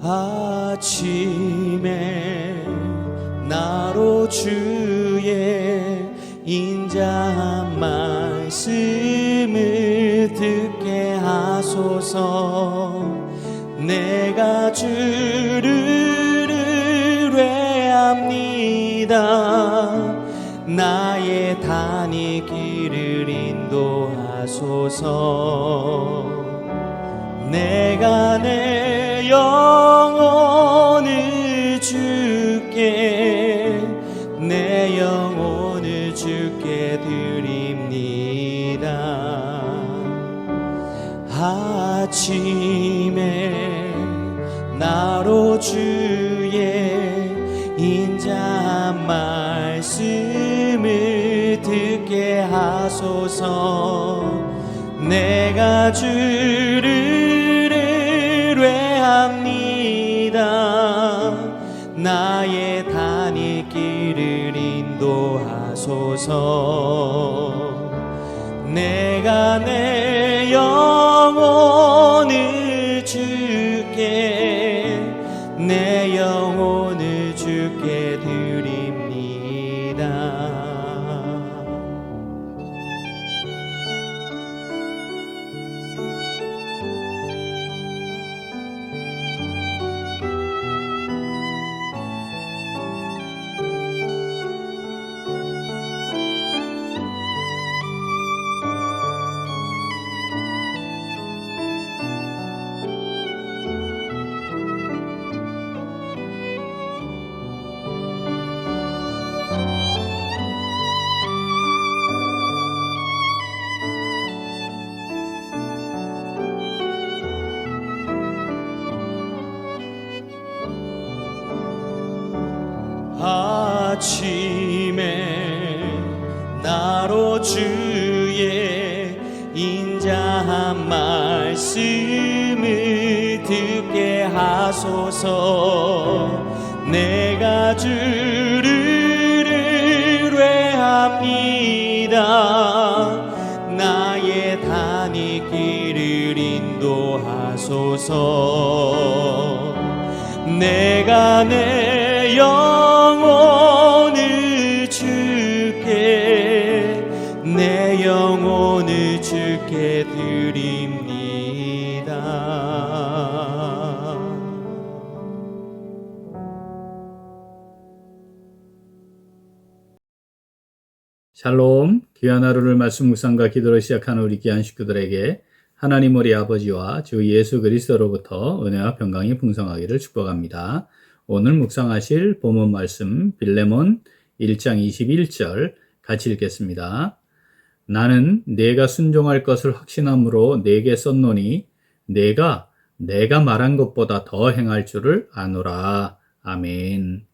아침에 나로 주의 인자한 말씀을 듣게 하소서. 내가 주를 의뢰합니다. 나의 다닐 길을 인도하소서. 내가 내 영혼을 주께, 내 영혼을 주께 드립니다. 아침에 나로 주의 인자한 말씀을 듣게 하소서. 내가 주를 의뢰합니다. 나의 다닐 길을 인도하소서. 내가 내 영혼을 주께, 내 영혼을 주께 드립니다. 아침에 나로 주의 인자한 말씀을 듣게 하소서. 내가 주를 의뢰합니다. 나의 다닐 길을 인도하소서. 내가 내 영혼을 주께, 내 영혼을 주께 드립니다. 샬롬, 귀한 하루를 말씀 묵상과 기도로 시작하는 우리 귀한 식구들에게 하나님 우리 아버지와 주 예수 그리스도로부터 은혜와 평강이 풍성하기를 축복합니다. 오늘 묵상하실 본문 말씀 빌레몬 1장 21절 같이 읽겠습니다. 나는 내가 순종할 것을 확신함으로 내게 썼노니 내가 말한 것보다 더 행할 줄을 아노라. 아멘.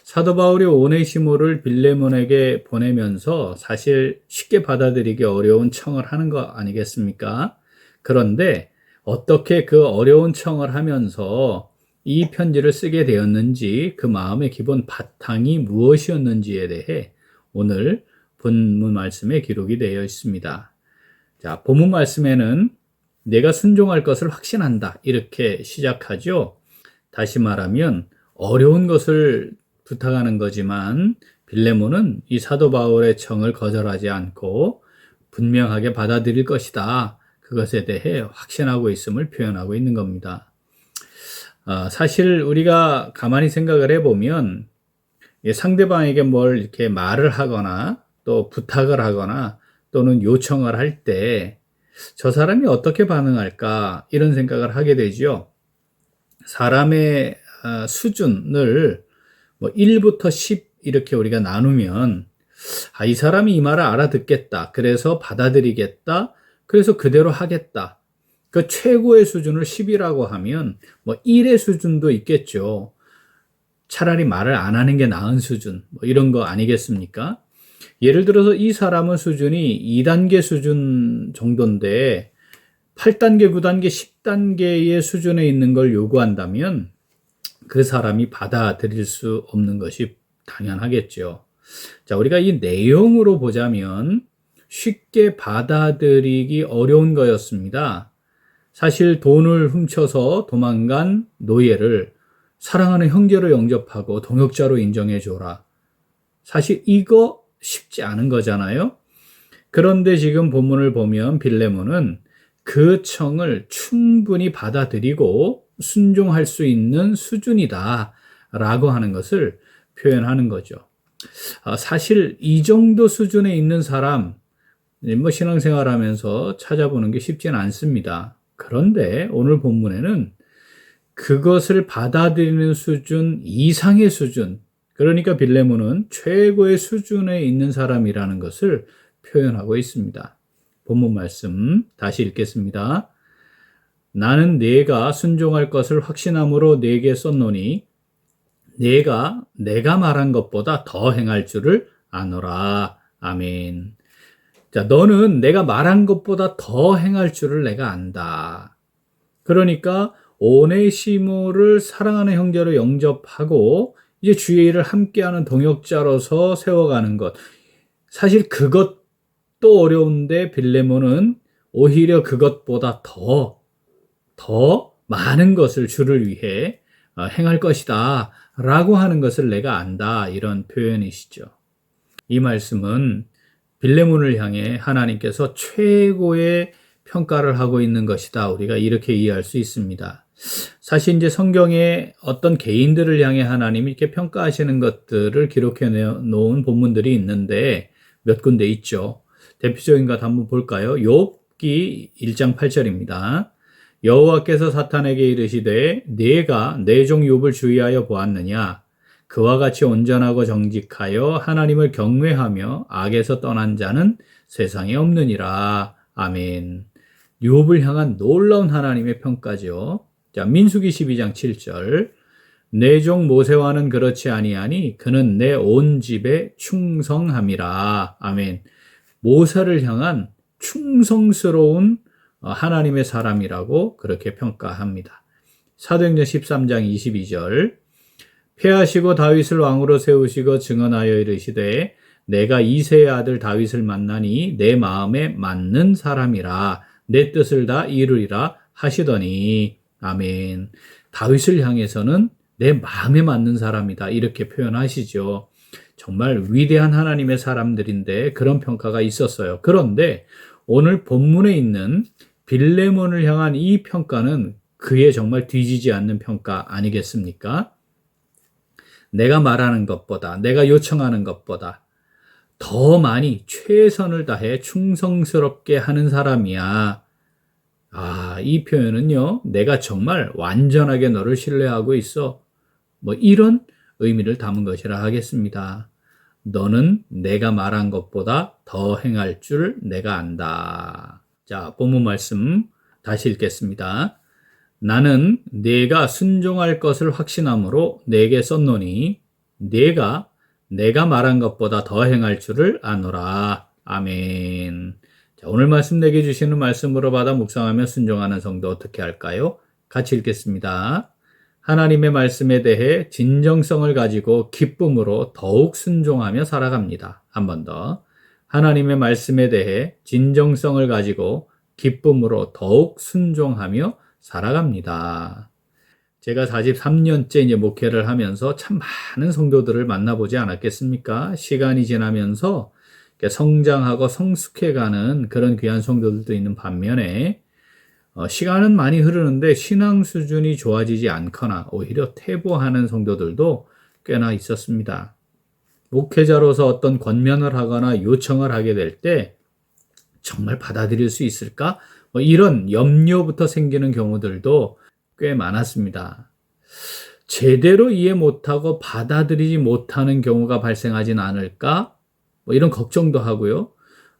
사도 바울이 오네시모를 빌레몬에게 보내면서 사실 쉽게 받아들이기 어려운 청을 하는 거 아니겠습니까? 그런데 어떻게 그 어려운 청을 하면서 이 편지를 쓰게 되었는지, 그 마음의 기본 바탕이 무엇이었는지에 대해 오늘 본문 말씀에 기록이 되어 있습니다. 자, 본문 말씀에는 내가 순종할 것을 확신한다 이렇게 시작하죠. 다시 말하면 어려운 것을 부탁하는 거지만 빌레몬은 이 사도 바울의 청을 거절하지 않고 분명하게 받아들일 것이다, 그것에 대해 확신하고 있음을 표현하고 있는 겁니다. 사실 우리가 가만히 생각을 해보면 상대방에게 뭘 이렇게 말을 하거나 또 부탁을 하거나 또는 요청을 할 때 저 사람이 어떻게 반응할까 이런 생각을 하게 되죠. 사람의 수준을 1부터 10 이렇게 우리가 나누면 이 사람이 이 말을 알아듣겠다, 그래서 받아들이겠다, 그래서 그대로 하겠다. 그 최고의 수준을 10이라고 하면 1의 수준도 있겠죠. 차라리 말을 안 하는 게 나은 수준, 이런 거 아니겠습니까? 예를 들어서 이 사람의 수준이 2단계 수준 정도인데 8단계, 9단계, 10단계의 수준에 있는 걸 요구한다면 그 사람이 받아들일 수 없는 것이 당연하겠죠. 자, 우리가 이 내용으로 보자면 쉽게 받아들이기 어려운 거였습니다. 사실 돈을 훔쳐서 도망간 노예를 사랑하는 형제로 영접하고 동역자로 인정해줘라. 사실 이거 쉽지 않은 거잖아요. 그런데 지금 본문을 보면 빌레몬은 그 청을 충분히 받아들이고 순종할 수 있는 수준이다 라고 하는 것을 표현하는 거죠. 사실 이 정도 수준에 있는 사람, 신앙생활 하면서 찾아보는 게 쉽지는 않습니다. 그런데 오늘 본문에는 그것을 받아들이는 수준 이상의 수준, 그러니까 빌레몬은 최고의 수준에 있는 사람이라는 것을 표현하고 있습니다. 본문 말씀 다시 읽겠습니다. 나는 네가 순종할 것을 확신함으로 네게 썼노니 내가 말한 것보다 더 행할 줄을 아노라. 아멘. 자, 너는 내가 말한 것보다 더 행할 줄을 내가 안다. 그러니까 오네시모를 사랑하는 형제로 영접하고 이제 주의 일을 함께하는 동역자로서 세워가는 것. 사실 그것도 어려운데 빌레몬은 오히려 그것보다 더 많은 것을 주를 위해 행할 것이다 라고 하는 것을 내가 안다, 이런 표현이시죠. 이 말씀은 빌레몬을 향해 하나님께서 최고의 평가를 하고 있는 것이다, 우리가 이렇게 이해할 수 있습니다. 사실 이제 성경에 어떤 개인들을 향해 하나님이 이렇게 평가하시는 것들을 기록해 놓은 본문들이 있는데 몇 군데 있죠. 대표적인 것 한번 볼까요? 욥기 1장 8절입니다. 여호와께서 사탄에게 이르시되 네가 내 종 욥을 주의하여 보았느냐? 그와 같이 온전하고 정직하여 하나님을 경외하며 악에서 떠난 자는 세상에 없느니라. 아멘. 욥을 향한 놀라운 하나님의 평가죠. 자, 민수기 12장 7절. 내 종 모세와는 그렇지 아니하니 그는 내 온 집에 충성함이라. 아멘. 모세를 향한 충성스러운 하나님의 사람이라고 그렇게 평가합니다. 사도행전 13장 22절. 패하시고 다윗을 왕으로 세우시고 증언하여 이르시되 내가 이새의 아들 다윗을 만나니 내 마음에 맞는 사람이라 내 뜻을 다 이루리라 하시더니. 아멘. 다윗을 향해서는 내 마음에 맞는 사람이다, 이렇게 표현하시죠. 정말 위대한 하나님의 사람들인데 그런 평가가 있었어요. 그런데 오늘 본문에 있는 빌레몬을 향한 이 평가는 그에 정말 뒤지지 않는 평가 아니겠습니까? 내가 말하는 것보다, 내가 요청하는 것보다 더 많이 최선을 다해 충성스럽게 하는 사람이야. 이 표현은요, 내가 정말 완전하게 너를 신뢰하고 있어, 이런 의미를 담은 것이라 하겠습니다. 너는 내가 말한 것보다 더 행할 줄 내가 안다. 자, 본문 말씀 다시 읽겠습니다. 나는 네가 순종할 것을 확신함으로 네게 썼노니 내가 말한 것보다 더 행할 줄을 아노라. 아멘. 자, 오늘 말씀 내게 주시는 말씀으로 받아 묵상하며 순종하는 성도 어떻게 할까요? 같이 읽겠습니다. 하나님의 말씀에 대해 진정성을 가지고 기쁨으로 더욱 순종하며 살아갑니다. 한 번 더. 하나님의 말씀에 대해 진정성을 가지고 기쁨으로 더욱 순종하며 살아갑니다. 제가 43년째 이제 목회를 하면서 참 많은 성도들을 만나보지 않았겠습니까? 시간이 지나면서 성장하고 성숙해가는 그런 귀한 성도들도 있는 반면에 시간은 많이 흐르는데 신앙 수준이 좋아지지 않거나 오히려 퇴보하는 성도들도 꽤나 있었습니다. 목회자로서 어떤 권면을 하거나 요청을 하게 될 때 정말 받아들일 수 있을까? 이런 염려부터 생기는 경우들도 꽤 많았습니다. 제대로 이해 못하고 받아들이지 못하는 경우가 발생하진 않을까? 이런 걱정도 하고요.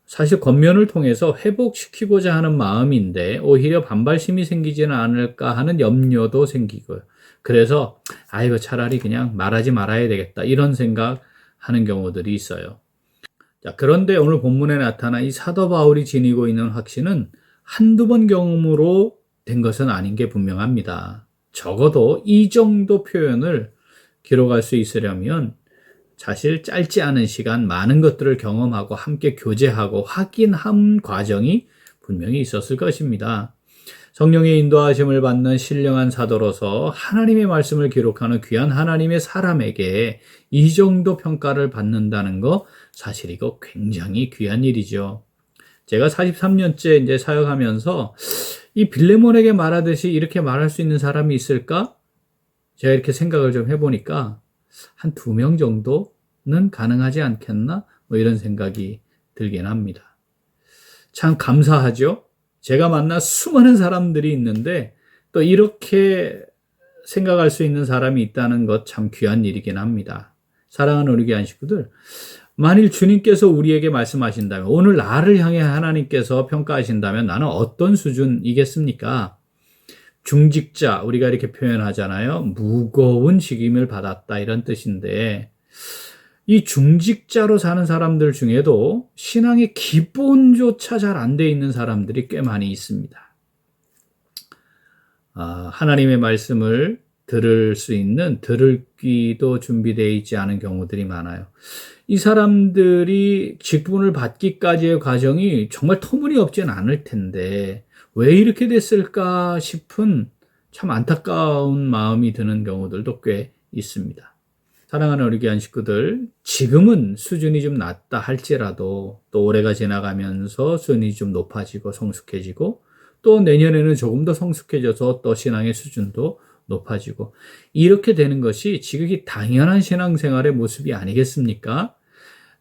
사실 권면을 통해서 회복시키고자 하는 마음인데 오히려 반발심이 생기지는 않을까 하는 염려도 생기고요. 그래서 차라리 그냥 말하지 말아야 되겠다, 이런 생각하는 경우들이 있어요. 자, 그런데 오늘 본문에 나타난 이 사도 바울이 지니고 있는 확신은 한두 번 경험으로 된 것은 아닌 게 분명합니다. 적어도 이 정도 표현을 기록할 수 있으려면 사실 짧지 않은 시간 많은 것들을 경험하고 함께 교제하고 확인한 과정이 분명히 있었을 것입니다. 성령의 인도하심을 받는 신령한 사도로서 하나님의 말씀을 기록하는 귀한 하나님의 사람에게 이 정도 평가를 받는다는 거 사실 이거 굉장히 귀한 일이죠. 제가 43년째 이제 사역하면서 이 빌레몬에게 말하듯이 이렇게 말할 수 있는 사람이 있을까? 제가 이렇게 생각을 좀 해보니까 한 2명 정도는 가능하지 않겠나? 뭐 이런 생각이 들긴 합니다. 참 감사하죠? 제가 만난 수많은 사람들이 있는데 또 이렇게 생각할 수 있는 사람이 있다는 것 참 귀한 일이긴 합니다. 사랑하는 우리 귀한 식구들, 만일 주님께서 우리에게 말씀하신다면, 오늘 나를 향해 하나님께서 평가하신다면 나는 어떤 수준이겠습니까? 중직자, 우리가 이렇게 표현하잖아요. 무거운 직임을 받았다 이런 뜻인데, 이 중직자로 사는 사람들 중에도 신앙의 기본조차 잘 안 돼 있는 사람들이 꽤 많이 있습니다. 하나님의 말씀을 들을 수 있는 들을 귀도 준비되어 있지 않은 경우들이 많아요. 이 사람들이 직분을 받기까지의 과정이 정말 터무니없진 않을 텐데 왜 이렇게 됐을까 싶은 참 안타까운 마음이 드는 경우들도 꽤 있습니다. 사랑하는 우리 귀한 식구들, 지금은 수준이 좀 낮다 할지라도 또 올해가 지나가면서 수준이 좀 높아지고 성숙해지고 또 내년에는 조금 더 성숙해져서 또 신앙의 수준도 높아지고 이렇게 되는 것이 지극히 당연한 신앙생활의 모습이 아니겠습니까?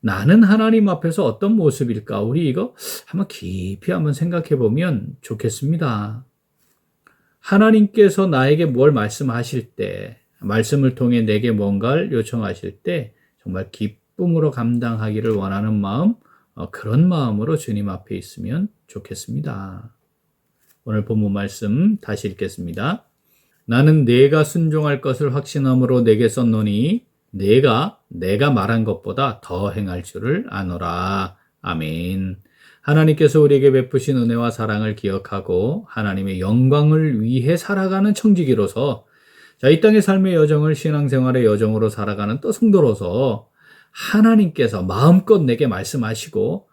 나는 하나님 앞에서 어떤 모습일까? 우리 이거 한번 깊이 한번 생각해 보면 좋겠습니다. 하나님께서 나에게 뭘 말씀하실 때, 말씀을 통해 내게 뭔가를 요청하실 때 정말 기쁨으로 감당하기를 원하는 마음, 그런 마음으로 주님 앞에 있으면 좋겠습니다. 오늘 본문 말씀 다시 읽겠습니다. 나는 내가 순종할 것을 확신함으로 내게 썼노니 내가 말한 것보다 더 행할 줄을 아노라. 아멘. 하나님께서 우리에게 베푸신 은혜와 사랑을 기억하고 하나님의 영광을 위해 살아가는 청지기로서 이 땅의 삶의 여정을 신앙생활의 여정으로 살아가는 또 성도로서 하나님께서 마음껏 내게 말씀하시고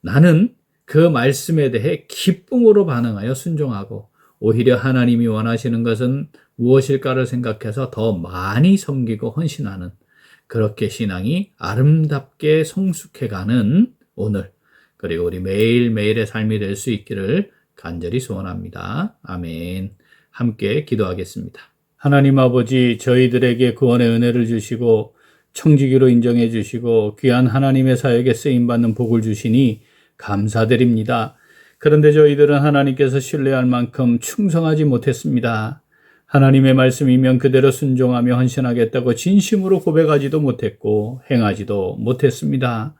나는 그 말씀에 대해 기쁨으로 반응하여 순종하고 오히려 하나님이 원하시는 것은 무엇일까를 생각해서 더 많이 섬기고 헌신하는 그렇게 신앙이 아름답게 성숙해가는 오늘 그리고 우리 매일매일의 삶이 될 수 있기를 간절히 소원합니다. 아멘. 함께 기도하겠습니다. 하나님 아버지, 저희들에게 구원의 은혜를 주시고 청지기로 인정해 주시고 귀한 하나님의 사역에 쓰임받는 복을 주시니 감사드립니다. 그런데 저희들은 하나님께서 신뢰할 만큼 충성하지 못했습니다. 하나님의 말씀이면 그대로 순종하며 헌신하겠다고 진심으로 고백하지도 못했고 행하지도 못했습니다.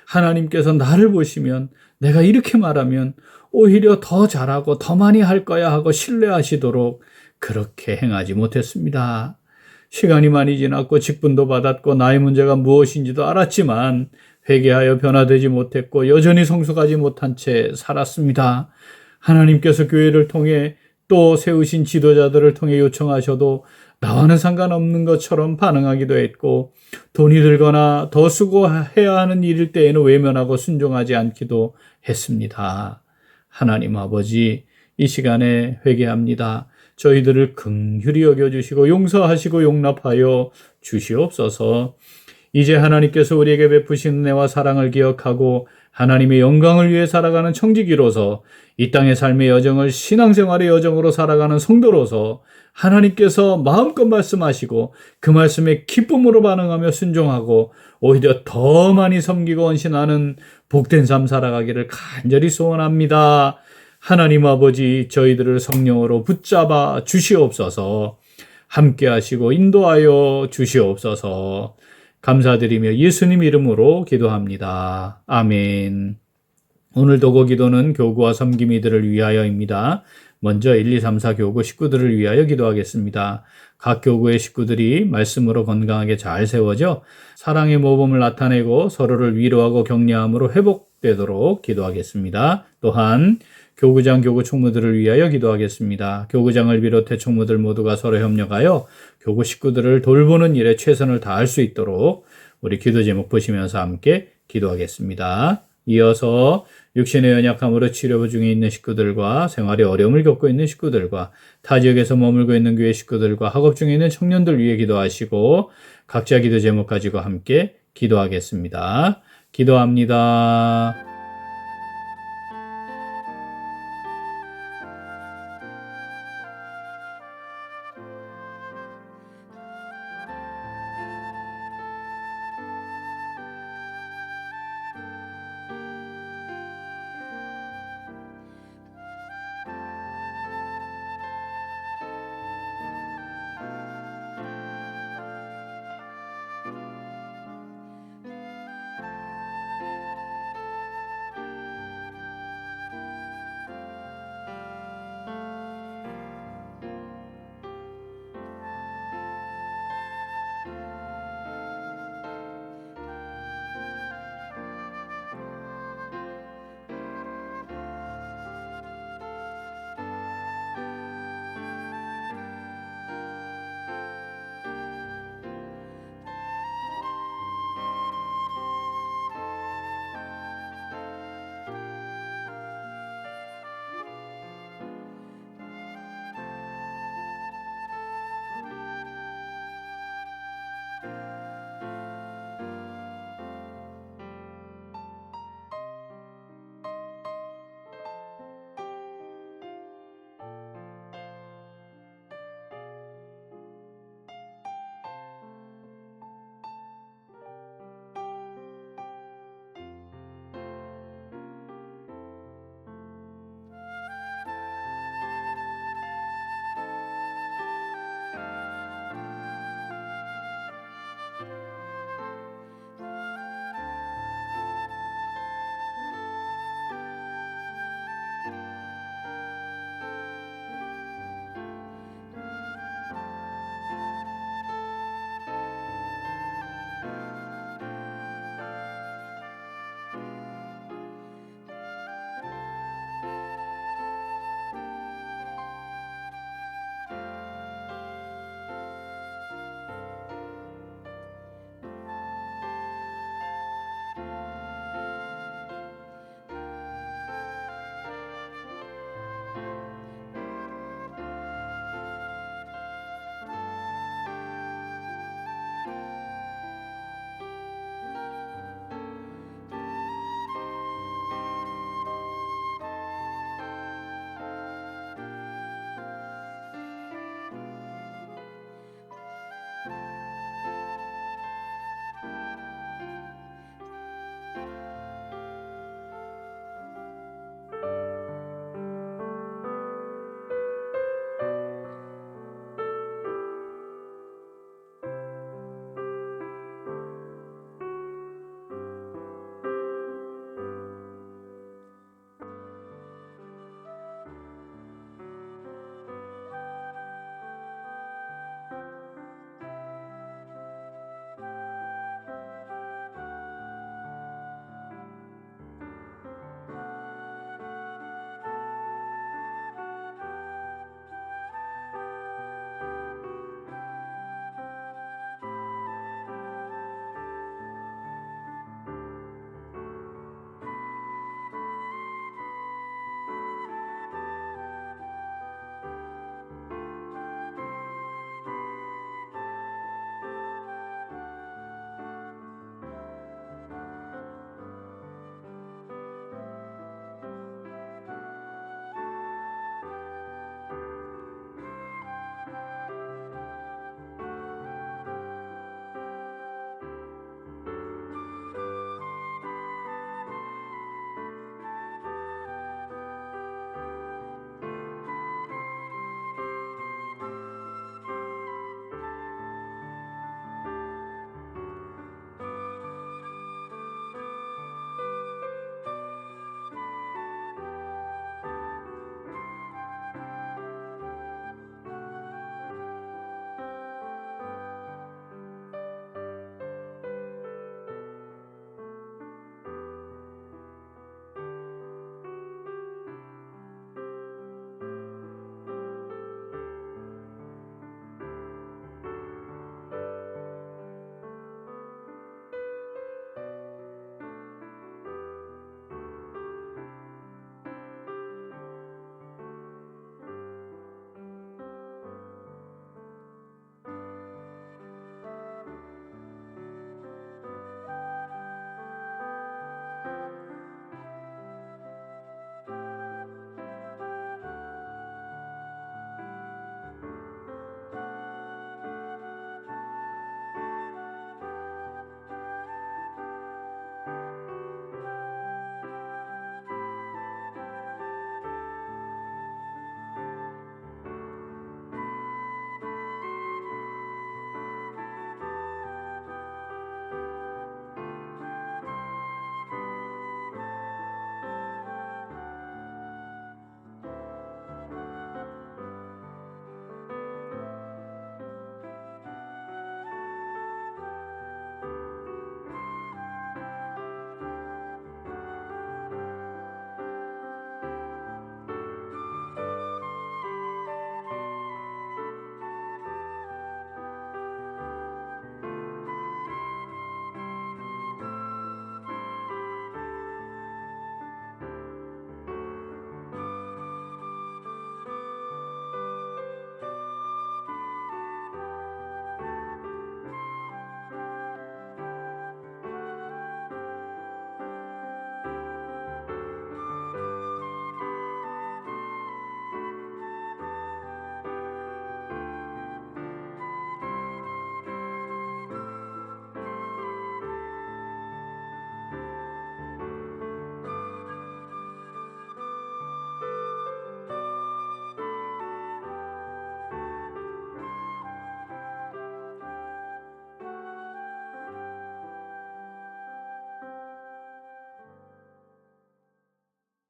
하나님께서 나를 보시면 내가 이렇게 말하면 오히려 더 잘하고 더 많이 할 거야 하고 신뢰하시도록 그렇게 행하지 못했습니다. 시간이 많이 지났고 직분도 받았고 나의 문제가 무엇인지도 알았지만 회개하여 변화되지 못했고 여전히 성숙하지 못한 채 살았습니다. 하나님께서 교회를 통해 또 세우신 지도자들을 통해 요청하셔도 나와는 상관없는 것처럼 반응하기도 했고 돈이 들거나 더 수고해야 하는 일일 때에는 외면하고 순종하지 않기도 했습니다. 하나님 아버지, 이 시간에 회개합니다. 저희들을 긍휼히 여겨주시고 용서하시고 용납하여 주시옵소서. 이제 하나님께서 우리에게 베푸신 은혜와 사랑을 기억하고 하나님의 영광을 위해 살아가는 청지기로서 이 땅의 삶의 여정을 신앙생활의 여정으로 살아가는 성도로서 하나님께서 마음껏 말씀하시고 그 말씀에 기쁨으로 반응하며 순종하고 오히려 더 많이 섬기고 헌신하는 복된 삶 살아가기를 간절히 소원합니다. 하나님 아버지, 저희들을 성령으로 붙잡아 주시옵소서. 함께 하시고 인도하여 주시옵소서. 감사드리며 예수님 이름으로 기도합니다. 아멘. 오늘 도고 기도는 교구와 섬김이들을 위하여입니다. 먼저 1, 2, 3, 4 교구 식구들을 위하여 기도하겠습니다. 각 교구의 식구들이 말씀으로 건강하게 잘 세워져 사랑의 모범을 나타내고 서로를 위로하고 격려함으로 회복되도록 기도하겠습니다. 또한 교구장, 교구 총무들을 위하여 기도하겠습니다. 교구장을 비롯해 총무들 모두가 서로 협력하여 교구 식구들을 돌보는 일에 최선을 다할 수 있도록 우리 기도 제목 보시면서 함께 기도하겠습니다. 이어서 육신의 연약함으로 치료 중에 있는 식구들과 생활에 어려움을 겪고 있는 식구들과 타 지역에서 머물고 있는 교회 식구들과 학업 중에 있는 청년들 위해 기도하시고 각자 기도 제목 가지고 함께 기도하겠습니다. 기도합니다.